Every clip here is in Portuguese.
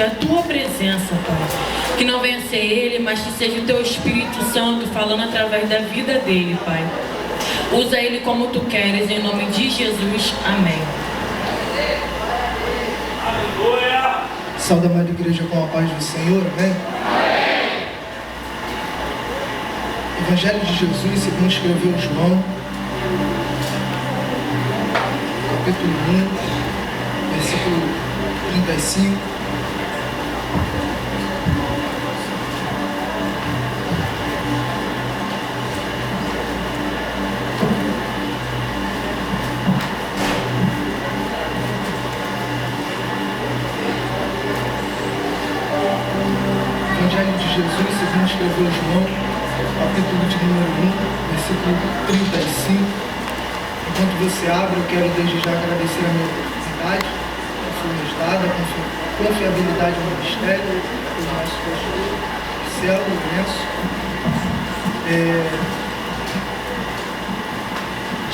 a tua presença, Pai. Que não venha ser ele, mas que seja o teu Espírito Santo falando através da vida dele, Pai. Usa ele como tu queres, em nome de Jesus. Amém. Aleluia! Sauda a amada igreja com a paz do Senhor, amém? Amém. Evangelho de Jesus, segundo escreveu João, capítulo 1, versículo 35. Evangelho de Jesus, segundo escreveu João, capítulo de número 1, versículo 35. Enquanto você abre, eu quero desde já agradecer a minha oportunidade que foi nos dada, a confiabilidade ao ministério, do nosso pastor, Marcelo Lourenço.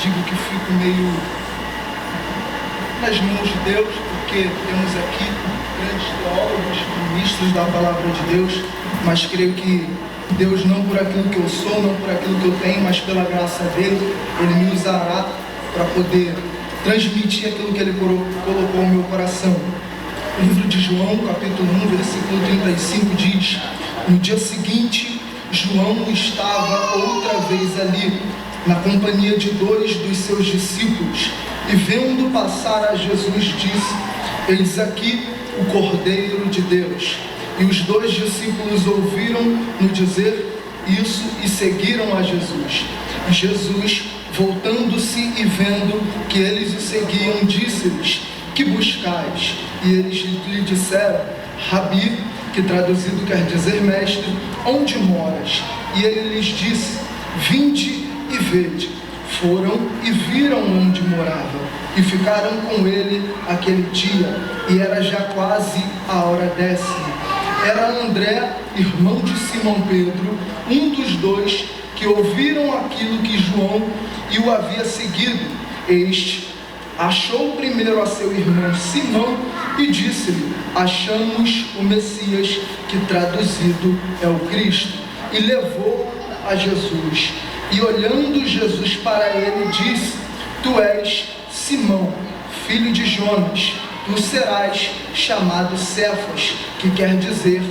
Digo que fico meio nas mãos de Deus, porque temos aqui grandes teólogos, ministros da palavra de Deus, mas creio que Deus, não por aquilo que eu sou, não por aquilo que eu tenho, mas pela graça dele, ele me usará para poder transmitir aquilo que ele colocou no meu coração. O livro de João, capítulo 1, versículo 35 diz: no dia seguinte, João estava outra vez ali, na companhia de 2 dos seus discípulos, e vendo passar a Jesus, disse: eis aqui o Cordeiro de Deus. E os 2 discípulos ouviram-no dizer isso e seguiram a Jesus. E Jesus, voltando-se e vendo que eles o seguiam, disse-lhes: que buscais? E eles lhe disseram: Rabi, que traduzido quer dizer mestre, onde moras? E ele lhes disse: vinde e vede. Foram e viram onde morava, e ficaram com ele aquele dia, e era já quase a hora 10ª. Era André, irmão de Simão Pedro, um dos 2 que ouviram aquilo que João e o havia seguido. Este achou primeiro a seu irmão Simão e disse-lhe: achamos o Messias, que traduzido é o Cristo. E levou a Jesus. E olhando Jesus para ele, disse: tu és Simão, filho de Jonas, tu serás chamado Cefas, que quer dizer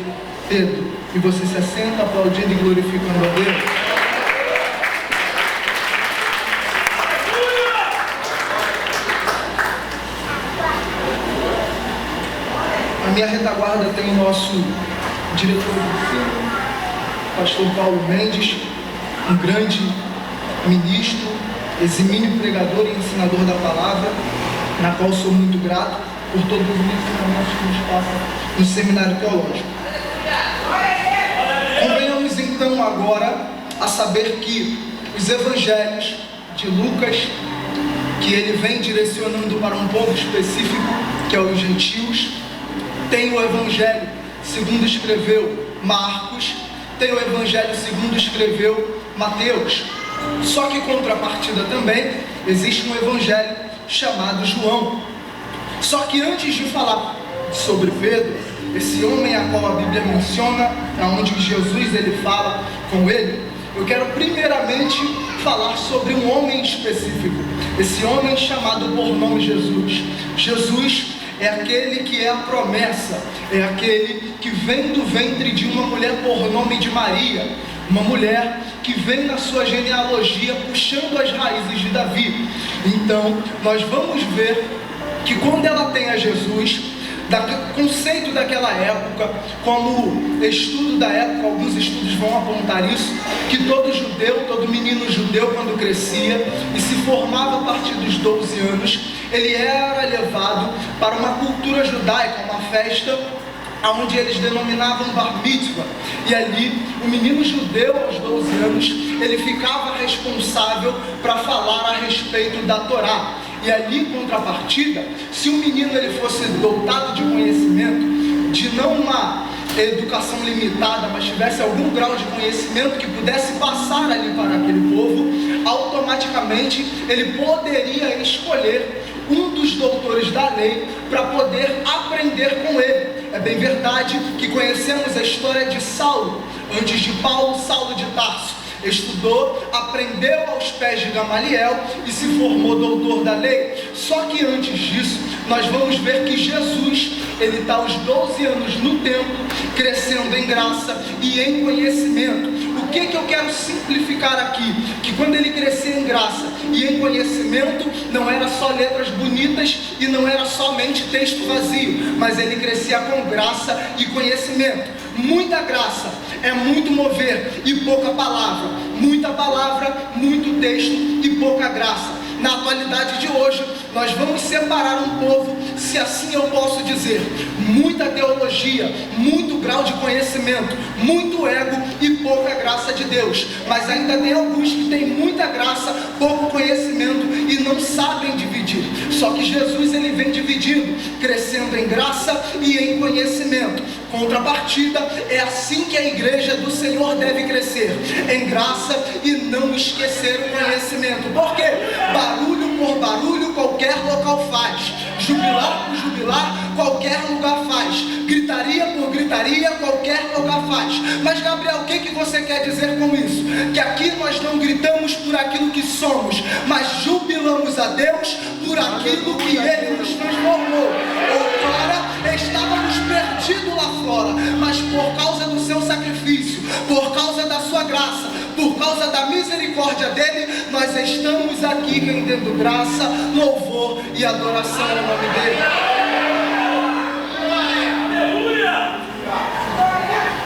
Pedro. E você se assenta aplaudindo e glorificando a Deus. A minha retaguarda tem o nosso diretor de ensino, pastor Paulo Mendes, um grande ministro, eximio pregador e ensinador da palavra, na qual sou muito grato por todos os ensinamentos que nos passa no seminário teológico. Convenhamos então agora a saber que os evangelhos de Lucas, que ele vem direcionando para um povo específico, que é os gentios, tem o evangelho segundo escreveu Marcos, tem o evangelho segundo escreveu Mateus. Só que em contrapartida também existe um evangelho chamado João. Só que antes de falar sobre Pedro, esse homem a qual a Bíblia menciona, onde Jesus ele fala com ele, eu quero primeiramente falar sobre um homem específico. Esse homem chamado por nome Jesus. Jesus é aquele que é a promessa, é aquele que vem do ventre de uma mulher por nome de Maria, uma mulher que vem na sua genealogia puxando as raízes de Davi. Então, nós vamos ver que quando ela tem a Jesus, conceito daquela época, como estudo da época, alguns estudos vão apontar isso, que todo judeu, todo menino judeu, quando crescia e se formava a partir dos 12 anos, ele era levado para uma cultura judaica, uma festa onde eles denominavam Bar Mitzvah, e ali o menino judeu aos 12 anos, ele ficava responsável para falar a respeito da Torá. E ali, em contrapartida, se o menino ele fosse dotado de conhecimento, de não uma educação limitada, mas tivesse algum grau de conhecimento que pudesse passar ali para aquele povo, automaticamente ele poderia escolher um dos doutores da lei para poder aprender com ele. é bem verdade que conhecemos a história de Saulo, antes de Paulo, Saulo de Tarso. Estudou, aprendeu aos pés de Gamaliel e se formou doutor da lei. Só que antes disso, nós vamos ver que Jesus, ele está aos 12 anos no templo, crescendo em graça e em conhecimento. O que eu quero simplificar aqui? Que quando ele crescia em graça e em conhecimento, não era só letras bonitas e não era somente texto vazio, mas ele crescia com graça e conhecimento. Muita graça é muito mover e pouca palavra. Muita palavra, muito texto e pouca graça. Na atualidade de hoje, nós vamos separar um povo, se assim eu posso dizer. Muita teologia, muito grau de conhecimento, muito ego e pouca graça de Deus. Mas ainda tem alguns que têm muita graça, pouco conhecimento e não sabem dividir. Só que Jesus, ele vem dividindo, crescendo em graça e em conhecimento. Contrapartida, é assim que a igreja do Senhor deve crescer, em graça e não esquecer o conhecimento. Por quê? Barulho por barulho qualquer local faz, jubilar por jubilar qualquer lugar faz, gritaria por gritaria qualquer lugar faz. Mas Gabriel, o que você quer dizer com isso? Que aqui nós não gritamos por aquilo que somos, mas jubilamos a Deus por aquilo que Ele nos transformou. Outrora estávamos perdidos lá fora, mas por causa do seu sacrifício, por causa da sua graça, por causa da misericórdia dele, nós estamos aqui rendendo graça, louvor e adoração ao nome dele.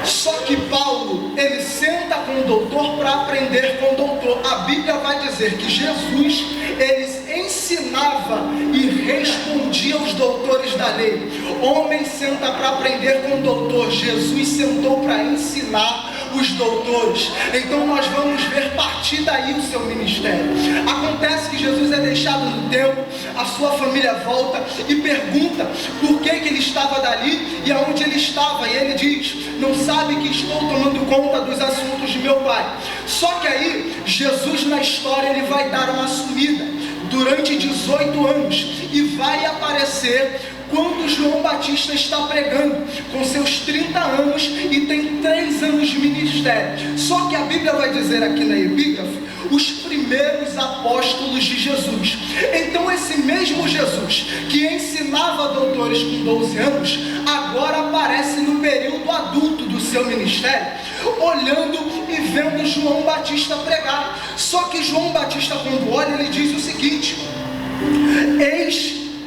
Só que Paulo, ele senta com o doutor para aprender com o doutor. A Bíblia vai dizer que Jesus, ele ensinava e respondia aos doutores da lei. Homem senta para aprender com o doutor, Jesus sentou para ensinar os doutores. Então nós vamos ver partir daí o seu ministério. Acontece que Jesus é deixado no templo, a sua família volta e pergunta por que ele estava dali e aonde ele estava, e ele diz: não sabe que estou tomando conta dos assuntos de meu pai. Só que aí Jesus, na história, ele vai dar uma sumida durante 18 anos e vai aparecer quando João Batista está pregando com seus 30 anos e tem 3 anos de ministério. Só que a Bíblia vai dizer aqui na epígrafe, os primeiros apóstolos de Jesus. Então esse mesmo Jesus que ensinava doutores com 12 anos, agora aparece no período adulto do seu ministério, olhando e vendo João Batista pregar. Só que João Batista, quando olha, ele diz o seguinte: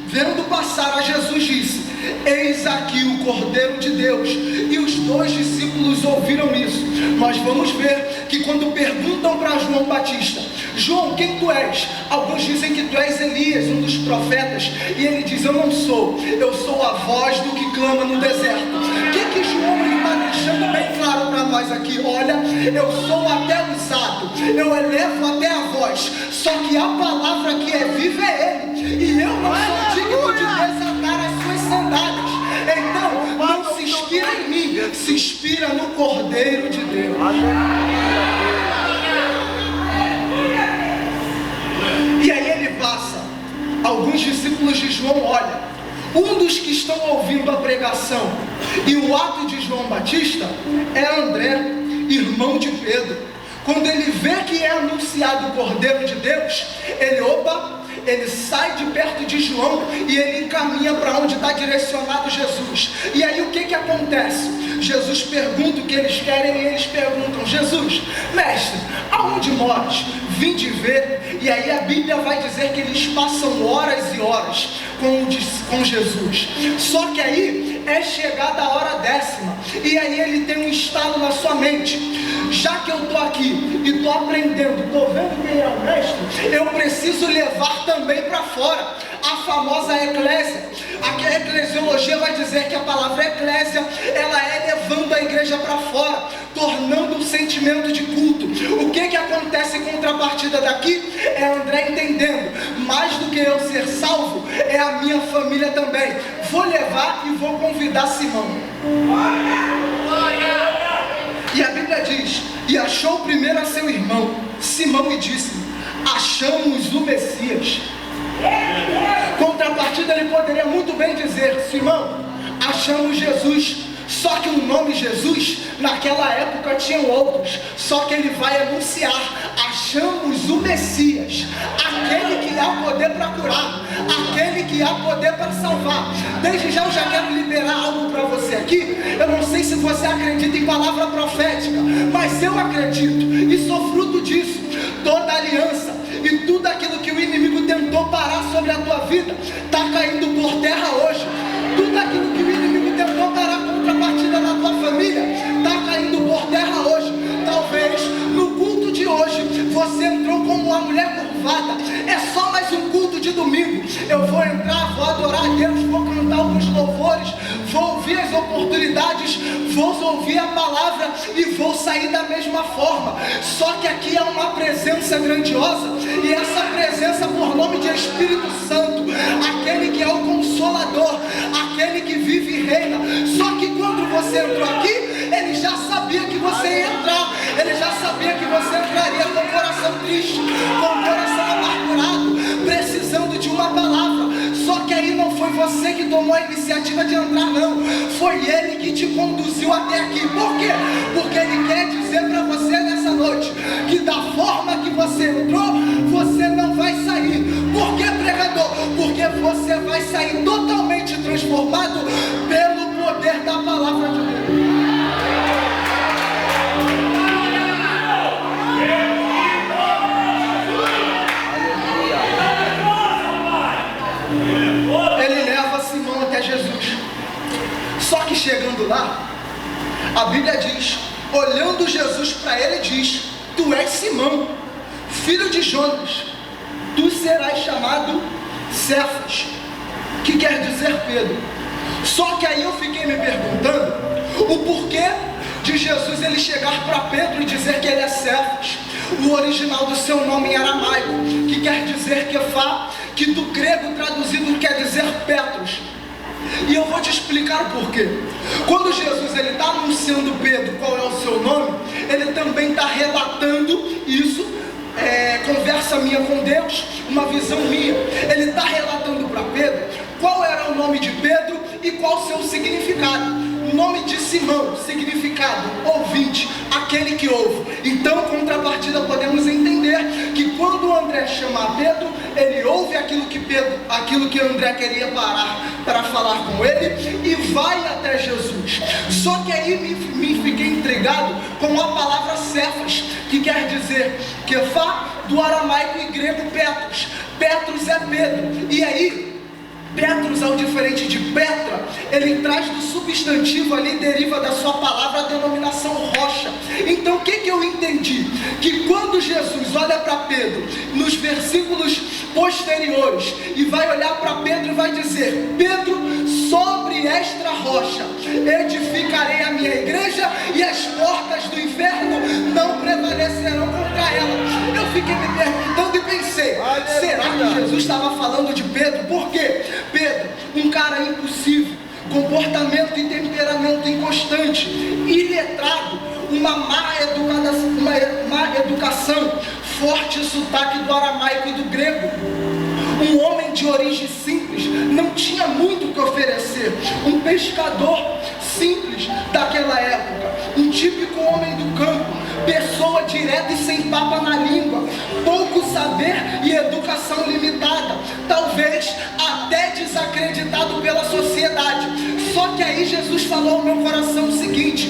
vendo passar a Jesus, disse: eis aqui o Cordeiro de Deus. E os 2 discípulos ouviram isso. Nós vamos ver que quando perguntam para João Batista: João, quem tu és? Alguns dizem que tu és Elias, um dos profetas. E ele diz: eu não sou, eu sou a voz do que clama no deserto. O que João está deixando bem claro para nós aqui? Olha, eu sou até usado, eu elevo até a voz, só que a palavra que é viva é Ele, e eu não sou digno de desatar as suas sandálias. Então não se inspira em mim, se inspira no Cordeiro de Deus. E aí ele passa, alguns discípulos de João olham, um dos que estão ouvindo a pregação e o ato de João Batista é André, irmão de Pedro. Quando ele vê que é anunciado o Cordeiro de Deus, ele sai de perto de João e ele encaminha para onde está direcionado Jesus. E aí o que acontece? Jesus pergunta o que eles querem e eles perguntam: Jesus, mestre, aonde moras? Vinde ver. E aí a Bíblia vai dizer que eles passam horas e horas com Jesus. Só que aí é chegada a hora 10ª, e aí ele tem um estalo na sua mente: já que eu estou aqui e estou aprendendo, estou vendo quem é o mestre, eu preciso levar também para fora a famosa eclésia. Aqui a eclesiologia vai dizer que a palavra eclésia, ela é levando a igreja para fora, tornando um sentimento de culto. O que acontece em contrapartida daqui? É André entendendo: mais do que eu ser salvo, é a minha família também. Vou levar e vou convidar Simão. E a Bíblia diz: e achou primeiro a seu irmão Simão e disse: achamos o Messias. Contrapartida, ele poderia muito bem dizer: Simão, achamos Jesus. Só que o nome Jesus, naquela época tinham outros. Só que ele vai anunciar: achamos o Messias, aquele que há poder para curar, aquele que há poder para salvar. Desde já eu já quero liberar algo para você aqui. Eu não sei se você acredita em palavra profética, mas eu acredito e sou fruto disso. Toda aliança e tudo aquilo que o inimigo tentou parar sobre a tua vida está caindo por terra hoje. Tudo aquilo que o inimigo tentou parar contra a partida na tua família está caindo por terra hoje. Talvez no culto de hoje você entrou como uma mulher curvada. É só mais um culto de domingo. Eu vou entrar, vou adorar a Deus, vou cantar alguns louvores, vou ouvir as oportunidades, vou ouvir a palavra e vou sair da mesma forma. Só que aqui há uma presença grandiosa, e essa presença por nome de Espírito Santo, aquele que é o Consolador, aquele que vive e reina. Só que quando você entrou aqui, ele já sabia que você ia entrar, ele já sabia que você entraria com o coração triste, com o coração amargurado, precisando de uma palavra. Só que aí não foi você que tomou a iniciativa de entrar, não. Foi ele que te conduziu até aqui. Por quê? Porque ele quer dizer para você nessa noite que da forma que você entrou, você não vai sair. Por quê, pregador? Porque você vai sair totalmente transformado pelo poder da palavra de Deus. Ele leva Simão até Jesus. Só que chegando lá, a Bíblia diz, olhando Jesus para ele, diz: tu és Simão, filho de Jonas, tu serás chamado Cefas, que quer dizer Pedro. Só que aí eu fiquei me perguntando o porquê de Jesus ele chegar para Pedro e dizer que ele é Cefas. O original do seu nome em aramaico, que quer dizer Kefá, que do grego traduzido quer dizer Petros. E eu vou te explicar o porquê. Quando Jesus ele está anunciando Pedro qual é o seu nome, ele também está relatando isso, conversa minha com Deus, uma visão minha. Ele está relatando para Pedro qual era o nome de Pedro e qual o seu significado. O nome de Simão, significado, ouvinte, aquele que ouve. Então, em contrapartida, podemos entender que quando o André chama Pedro, ele ouve aquilo que André queria parar para falar com ele e vai até Jesus. Só que aí me fiquei intrigado com a palavra Cefas, que quer dizer Kefá, do aramaico e grego Petros. Petros é Pedro. E aí, Petros, ao diferente de Petra, ele traz do substantivo ali, deriva da sua palavra a denominação rocha. Então o que eu entendi? Que quando Jesus olha para Pedro, nos versículos posteriores, e vai olhar para Pedro e vai dizer: Pedro, sobre esta rocha edificarei a minha igreja, e as portas do inferno não prevalecerão contra ela. Eu fiquei me perguntando e pensei: será que Jesus estava falando de Pedro? Por quê? Pedro, um cara impossível, comportamento e temperamento inconstante, iletrado, uma má educação, forte sotaque do aramaico e do grego. Um homem de origem simples, não tinha muito o que oferecer. Um pescador simples daquela época, um típico homem do campo, pessoa direta e sem papa na língua, pouco saber e educação limitada, talvez até desacreditado pela sociedade. Só que aí Jesus falou ao meu coração o seguinte: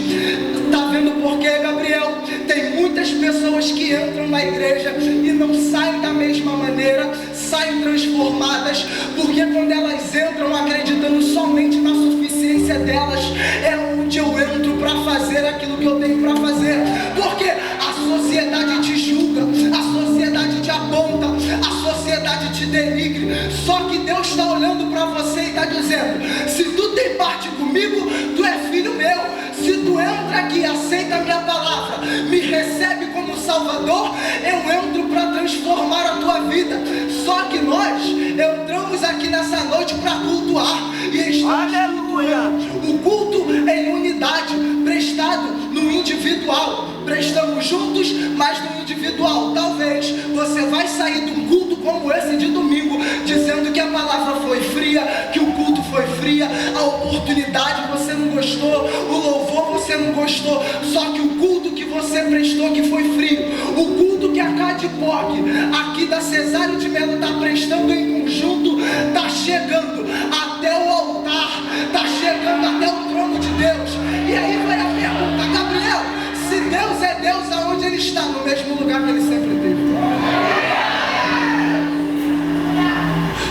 tá vendo por quê, Gabriel? Tem muitas pessoas que entram na igreja e não saem da mesma maneira, saem transformadas, porque quando elas entram acreditando somente na suficiência delas, é onde eu entro para fazer aquilo que eu tenho para fazer. Porque a sociedade te julga, a sociedade te aponta, a sociedade te denigre. Só que Deus está olhando para você e está dizendo: se tu tem parte comigo, tu é filho meu. Se tu entra aqui e aceita a minha palavra, me recebe como Salvador, eu entro para transformar a tua vida. Só que nós entramos aqui nessa noite para cultuar e estamos cultuando. O culto em unidade, prestado no individual. Prestamos juntos, mas no individual. Talvez você vai sair de um culto como esse de domingo dizendo que a palavra foi fria, que o culto foi foi fria, a oportunidade você não gostou, o louvor você não gostou, só que o culto que você prestou que foi frio, o culto que a Cadipoc aqui da Cesário de Melo está prestando em conjunto, está chegando até o altar, está chegando até o trono de Deus. E aí vai a pergunta: Gabriel, se Deus é Deus, aonde Ele está? No mesmo lugar que Ele sempre teve.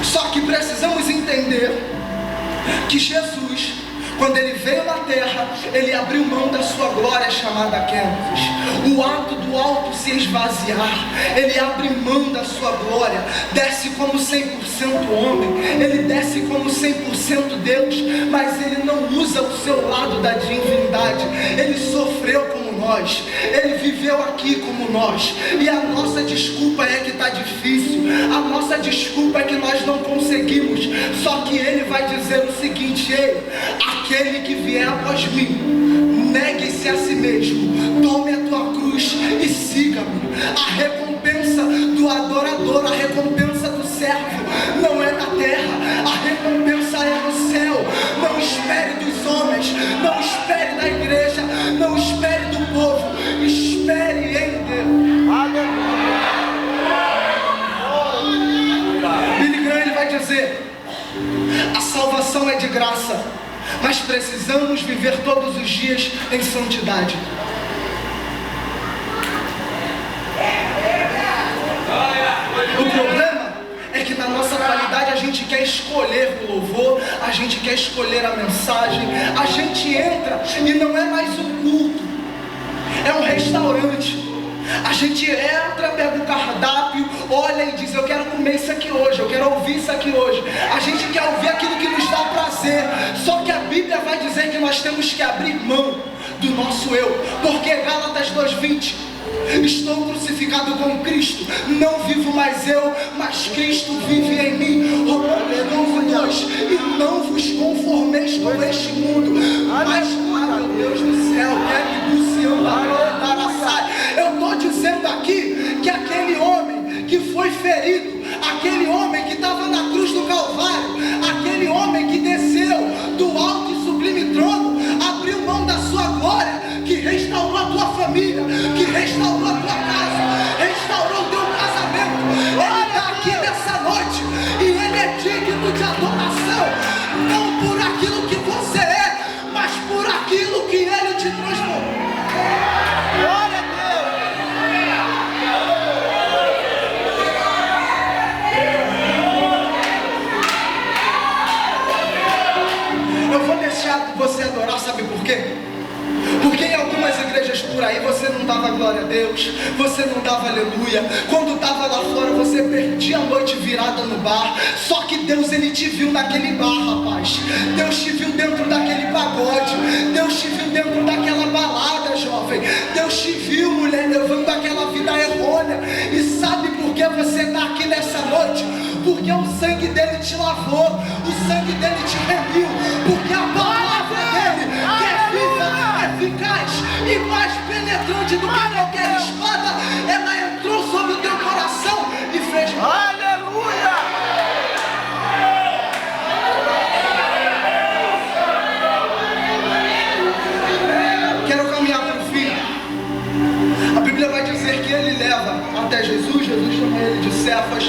Só que precisamos entender que Jesus, quando Ele veio na terra, Ele abriu mão da sua glória chamada Kenosis. O ato do alto se esvaziar, Ele abre mão da sua glória, desce como 100% homem, Ele desce como 100% Deus, mas Ele não usa o seu lado da divindade. Ele sofreu como nós, Ele viveu aqui como nós, e a nossa desculpa é que está difícil, a nossa desculpa é que nós não conseguimos. Só que Ele vai dizer o seguinte: ei, aquele que vier após mim, negue-se a si mesmo, tome a tua cruz e siga-me. A recompensa do adorador, a recompensa do servo não é na terra, a recompensa é no céu. Não espere dos homens, não espere da igreja, não espere do povo, espere em Deus. Billy Graham, ele vai dizer: a salvação é de graça, mas precisamos viver todos os dias em santidade. O problema é que na nossa qualidade a gente quer escolher o louvor, a gente quer escolher a mensagem, a gente entra e não é mais um culto, é um restaurante. A gente entra, pega o cardápio, olha e diz: eu quero comer isso aqui hoje, eu quero ouvir isso aqui hoje. A gente quer ouvir aquilo que nos dá prazer. Só que a Bíblia vai dizer que nós temos que abrir mão do nosso eu, porque Gálatas 2:20: estou crucificado com Cristo, não vivo mais eu, mas Cristo vive em mim. Romanos 12:2: e não vos conformeis com este mundo, mas, meu Deus do céu, eu estou dizendo aqui que aquele homem que foi ferido, aquele homem que estava na cruz do Calvário, aquele homem que desceu do alto e sublime trono, abriu mão da sua glória, que restaurou a tua família, que restaurou a tua casa, restaurou o teu casamento. Ele está aqui nessa noite e Ele é digno de adoração, não por aquilo que você é, mas por aquilo que Ele te transformou. Glória a Deus. Eu vou deixar você adorar, sabe por quê? Porque em algumas igrejas por aí você não dava glória a Deus, você não dava aleluia. Quando estava lá fora você perdia a noite virada no bar. Só que Deus, Ele te viu naquele bar, rapaz. Deus te viu dentro daquele pagode, Deus te viu dentro daquela balada, jovem. Deus te viu, mulher, levando aquela vida errônea. E sabe por que você está aqui nessa noite? Porque o sangue dele te lavou, o sangue dele te remiu, porque a palavra dele, que é viva, eficaz e mais penetrante do que qualquer espada, ela entrou sobre o teu coração e fez. Aleluia! Quero caminhar para o fim. A Bíblia vai dizer que ele leva até Jesus, Jesus chama ele de Cefas,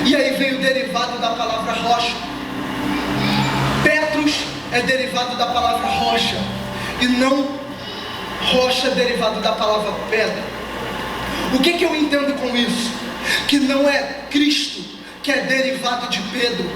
e aí vem o derivado da palavra rocha. Petros é derivado da palavra rocha, e não rocha derivado da palavra pedra. O que eu entendo com isso? Que não é Cristo que é derivado de Pedro,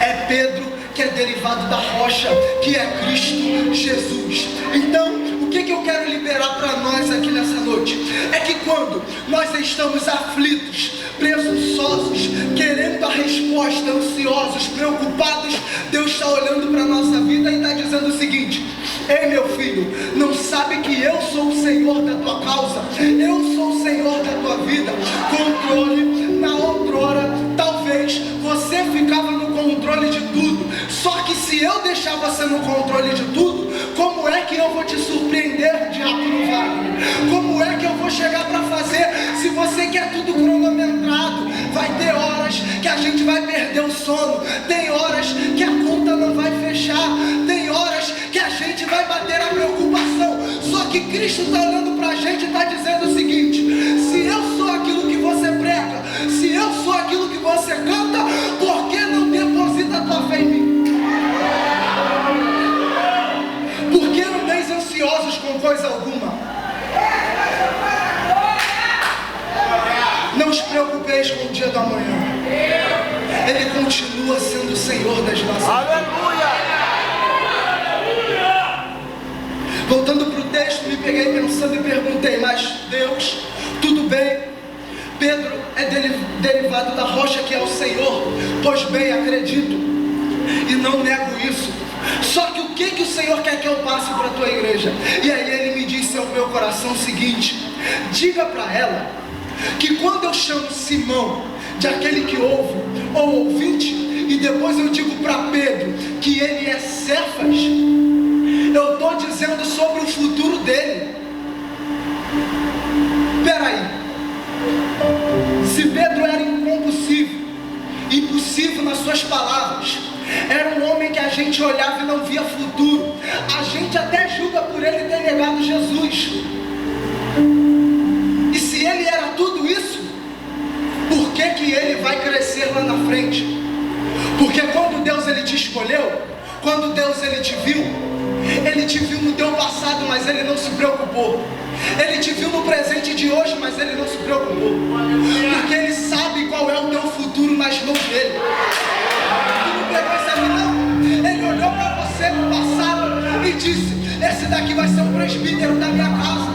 é Pedro que é derivado da rocha, que é Cristo Jesus. Então, o que eu quero liberar para nós aqui nessa noite? É que quando nós estamos aflitos, presunçosos, querendo a resposta, ansiosos, preocupados, Deus está olhando para a nossa vida e está dizendo o seguinte: ei, meu filho, não sabe que eu sou o Senhor da tua causa, eu sou o Senhor da tua vida. Controle. Na outrora, talvez você ficava no controle de tudo, só que se eu deixar você no controle de tudo, como é que eu vou te surpreender, Diácono Wagner? Como é que eu vou chegar para fazer se você quer tudo cronometrado? Vai ter horas que a gente vai perder o sono, tem horas que a conta não vai que Cristo está olhando para a gente e está dizendo o seguinte: se eu sou aquilo que você prega, se eu sou aquilo que você canta, por que não deposita a tua fé em mim? Por que não andeis ansiosos com coisa alguma? Não os preocupeis com o dia da manhã. Ele continua sendo o Senhor das nossas vidas. Aleluia! Voltando para o texto, me peguei pensando e perguntei: mas Deus, tudo bem, Pedro é derivado da rocha que é o Senhor. Pois bem, acredito e não nego isso. Só que o que o Senhor quer que eu passe para a tua igreja? E aí ele me disse ao meu coração o seguinte: diga para ela que quando eu chamo Simão de aquele que ouve, ou ouvinte, e depois eu digo para Pedro que ele é Cefas, eu estou dizendo sobre o futuro dele. Peraí, se Pedro era impossível nas suas palavras, era um homem que a gente olhava e não via futuro, a gente até julga por ele ter negado Jesus. E se ele era tudo isso, por que ele vai crescer lá na frente? Porque quando Deus ele te escolheu, quando Deus ele te viu no teu passado, mas ele não se preocupou. Ele te viu no presente de hoje, mas ele não se preocupou. Porque ele sabe qual é o teu futuro nas mãos dele. Tu não pegou essa visão? Ele olhou para você no passado e disse: esse daqui vai ser um presbítero da minha casa,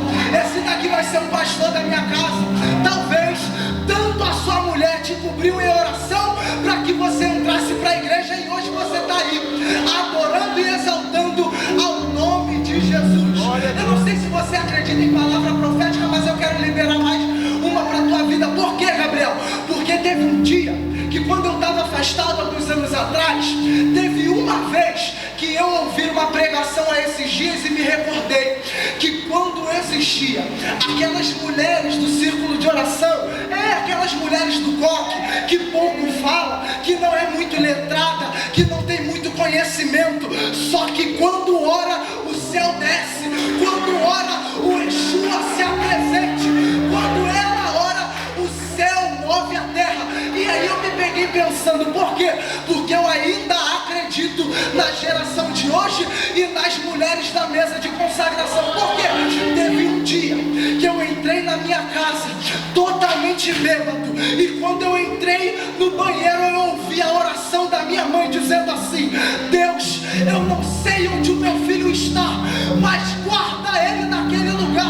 esse daqui vai ser um pastor da minha casa. Talvez tanto a sua mulher te cobriu em oração para que você entrasse para a igreja, e hoje você está aí adorando e exaltando ao nome de Jesus. Eu não sei se você acredita em palavra profética, mas eu quero liberar mais uma para a tua vida. Por quê, Gabriel? Porque teve um dia que, quando eu estava afastado alguns anos atrás, teve uma vez que eu ouvi uma pregação a esses dias e me recordei que quando existia aquelas mulheres do círculo de oração, aquelas mulheres do coque, que pouco fala, que não é muito letrada, que não tem muito conhecimento, só que quando ora o céu desce, quando ora o Yeshua se apresente, quando ela ora o céu move a terra. E aí eu me peguei pensando: por quê? Porque eu ainda acredito na geração de hoje e nas mulheres da mesa de consagração. Por quê? Teve um dia que eu entrei na minha casa totalmente bêbado, e quando eu entrei no banheiro eu ouvi a oração da minha mãe dizendo assim: Deus, eu não sei onde o meu filho está, mas guarda ele naquele lugar.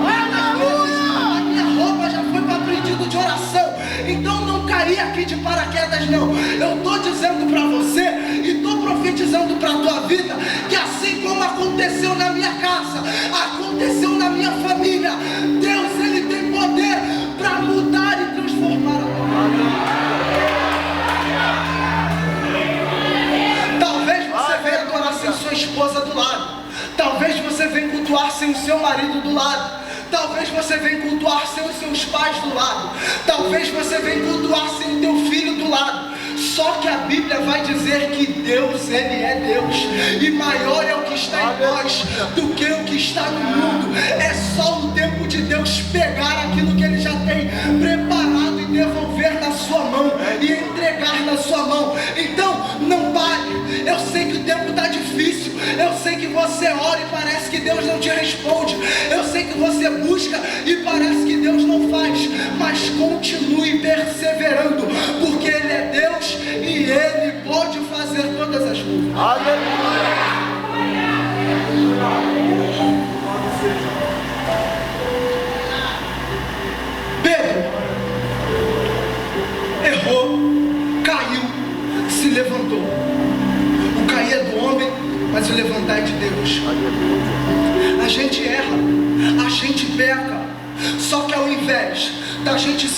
A minha roupa já foi para pedido de oração, então não caí aqui de paraquedas não. Eu estou dizendo para você e estou profetizando para a tua vida que, assim como aconteceu na minha casa, aconteceu na minha família, Deus ele tem poder para mudar e transformar a tua vida. Talvez você venha adorar sem sua esposa do lado, talvez você venha cultuar sem o seu marido do lado, talvez você venha cultuar sem os seus pais do lado, talvez você venha cultuar sem o teu filho do lado. Só que a Bíblia vai dizer que Deus, ele é Deus, e maior é o que está em nós do que o que está no mundo. É só o tempo de Deus pegar aquilo que ele já tem preparado e devolver na sua mão e entregar na sua mão. Então não pare. Eu sei que o tempo está difícil, eu sei que você ora e parece que Deus não te responde, eu sei que você busca e parece que Deus não faz, mas continue perseverando, porque ele é Deus e ele pode fazer todas as coisas. Aleluia! Pedro errou, caiu, se levantou. O cair é do homem, mas o levantar é de Deus. A gente erra, a gente peca, só que ao invés da gente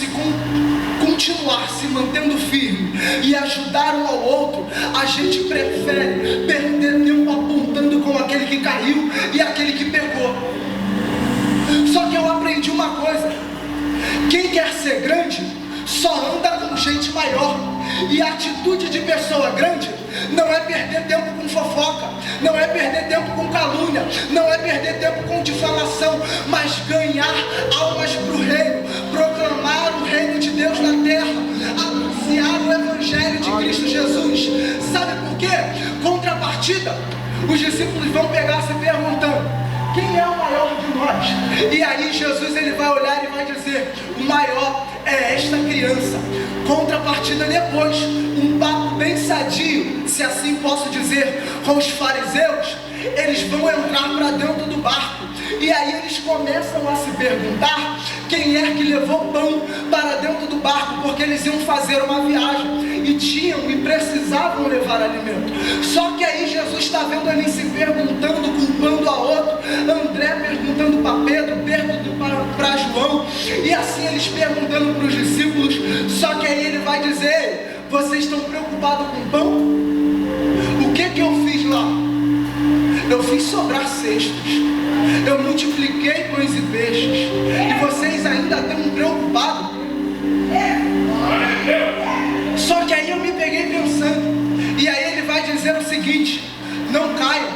continuar se mantendo firme e ajudar um ao outro, a gente prefere perder tempo apontando com aquele que caiu e aquele que pecou. Só que eu aprendi uma coisa: quem quer ser grande só anda com gente maior, e a atitude de pessoa grande não é perder tempo com fofoca, não é perder tempo com calúnia, não é perder tempo com difamação, mas ganhar almas para o reino, proclamar o reino de Deus na terra, anunciar o evangelho de Cristo Jesus. Sabe por quê? Contrapartida, os discípulos vão pegar se perguntando: quem é o maior de nós? E aí Jesus ele vai olhar e vai dizer: o maior é esta criança. Contrapartida depois, um papo bem sadio, se assim posso dizer, com os fariseus. Eles vão entrar para dentro do barco, e aí eles começam a se perguntar quem é que levou pão para dentro do barco, porque eles iam fazer uma viagem e tinham e precisavam levar alimento. Só que aí Jesus está vendo eles se perguntando, culpando a outro, André perguntando para Pedro, perguntando para João, e assim eles perguntando para os discípulos. Só que aí ele vai dizer: vocês estão preocupados com pão? O que eu fiz lá? Eu fiz sobrar cestos, eu multipliquei pães e peixes, e vocês ainda estão preocupados? Só que aí eu me peguei pensando, e aí ele vai dizer o seguinte: não caiam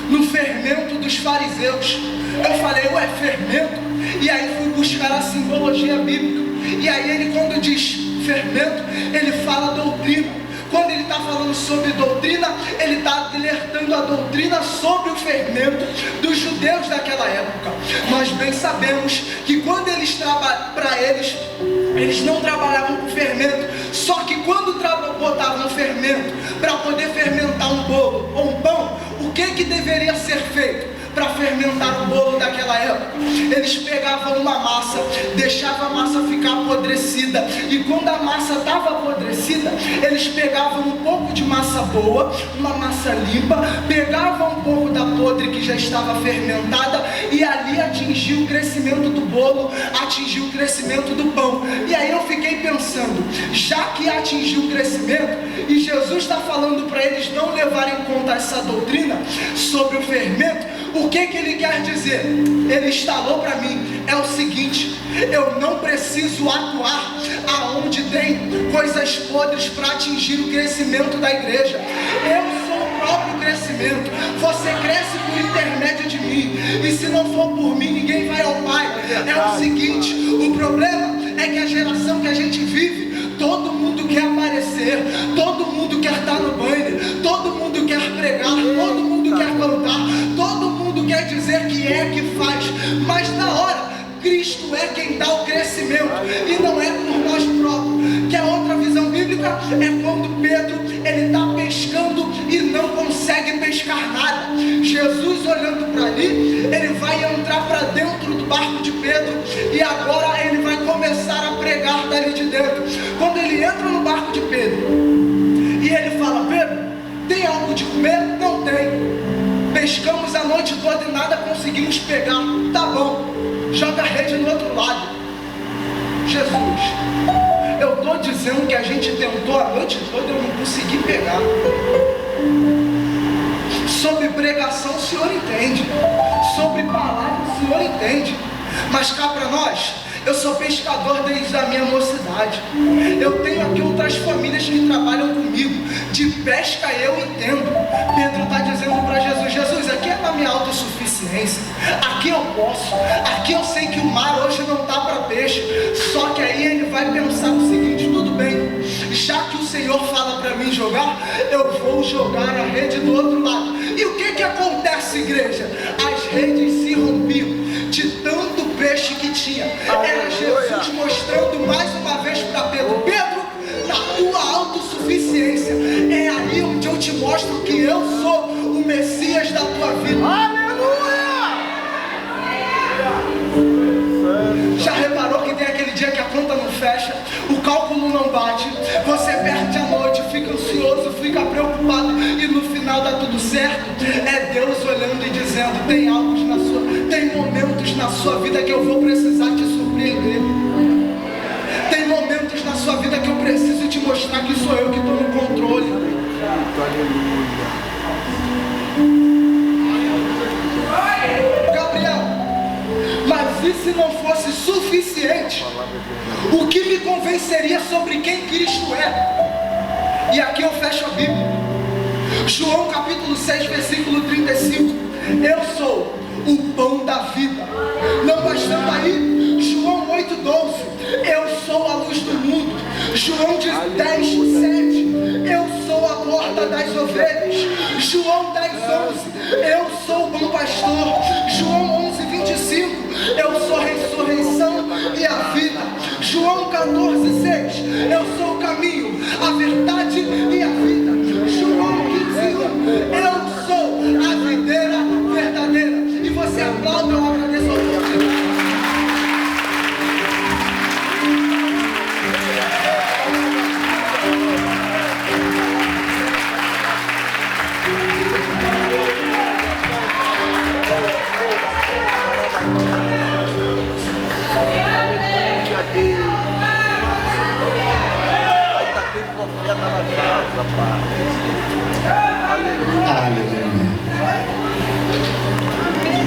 no fermento dos fariseus. Eu falei: ué, fermento? E aí fui buscar a simbologia bíblica, e aí ele, quando diz fermento, ele fala doutrina. Quando ele está falando sobre doutrina, ele está alertando a doutrina sobre o fermento dos judeus daquela época. Nós bem sabemos que quando eles trabalham, para eles não trabalhavam com fermento. Só que quando botavam fermento para poder fermentar um bolo ou um pão, o que deveria ser feito para fermentar o bolo daquela época? Eles pegavam uma massa, deixavam a massa ficar apodrecida, e quando a massa estava apodrecida, eles pegavam um pouco de massa boa, uma massa limpa, pegavam um pouco da podre que já estava fermentada, e ali atingiu o crescimento do bolo, atingiu o crescimento do pão. E aí eu fiquei pensando, já que atingiu o crescimento, e Jesus está falando para eles não levarem em conta essa doutrina sobre o fermento, o que ele quer dizer? Ele instalou para mim, é o seguinte: eu não preciso atuar aonde tem coisas podres para atingir o crescimento da igreja. Eu sou o próprio crescimento. Você cresce por intermédio de mim, e se não for por mim, ninguém vai ao Pai. É o seguinte, o problema é que a geração que a gente vive, todo mundo quer aparecer, todo mundo quer estar no banner, todo mundo quer pregar, todo mundo quer cantar, todo mundo quer dizer que é que faz, mas na hora, Cristo é quem dá o crescimento, e não é por nós próprios. Que a outra visão bíblica é quando Pedro, ele está pescando e não consegue pescar nada. Jesus olhando para ali, ele vai entrar para dentro do barco de Pedro, e agora ele vai começar a pregar dali de dentro. Quando ele entra no barco de Pedro, e ele fala: Pedro, tem algo de comer? Não tem. Pescamos a noite toda e nada conseguimos pegar. Tá bom, joga a rede no outro lado. Jesus, eu estou dizendo que a gente tentou a noite toda e eu não consegui pegar. Sobre pregação o Senhor entende, sobre palavra o Senhor entende, mas cá para nós, eu sou pescador desde a minha mocidade. Eu tenho aqui outras famílias que trabalham comigo. De pesca eu entendo. Pedro está dizendo para Jesus: Jesus, aqui é para minha autossuficiência, aqui eu posso, aqui eu sei que o mar hoje não está para peixe. Só que aí ele vai pensar o seguinte: tudo bem, já que o Senhor fala para mim jogar, eu vou jogar a rede do outro lado. E o que acontece, igreja? As redes se rompiam de tanto peixe que tinha. Era Jesus mostrando mais uma vez para Pedro: Pedro, na tua autossuficiência, é aí onde eu te mostro que eu sou o Messias da tua vida. Aleluia! Já reparou que tem aquele dia que a conta não fecha, o cálculo não bate, você perde a noite, fica ansioso, fica preocupado, e no final dá tudo certo? É Deus olhando e dizendo: tem momentos na sua vida que eu vou precisar te surpreender. Tem momentos na sua vida que eu preciso te mostrar que sou eu que estou no controle. Gabriel, mas e se não fosse suficiente, o que me convenceria sobre quem Cristo é? E aqui eu fecho a Bíblia. João capítulo 6, versículo 35. Eu sou o pão da vida. Não bastando aí, João 8,12. Eu sou a luz do mundo. João 10,7. Eu sou a porta das ovelhas. João 10,11. Eu sou o bom pastor. João 11,25. Eu sou a ressurreição e a vida. João 14,6. Eu sou o caminho, a verdade e a vida. João 15,1. Eu sou a videira verdadeira. E você aplaude a obra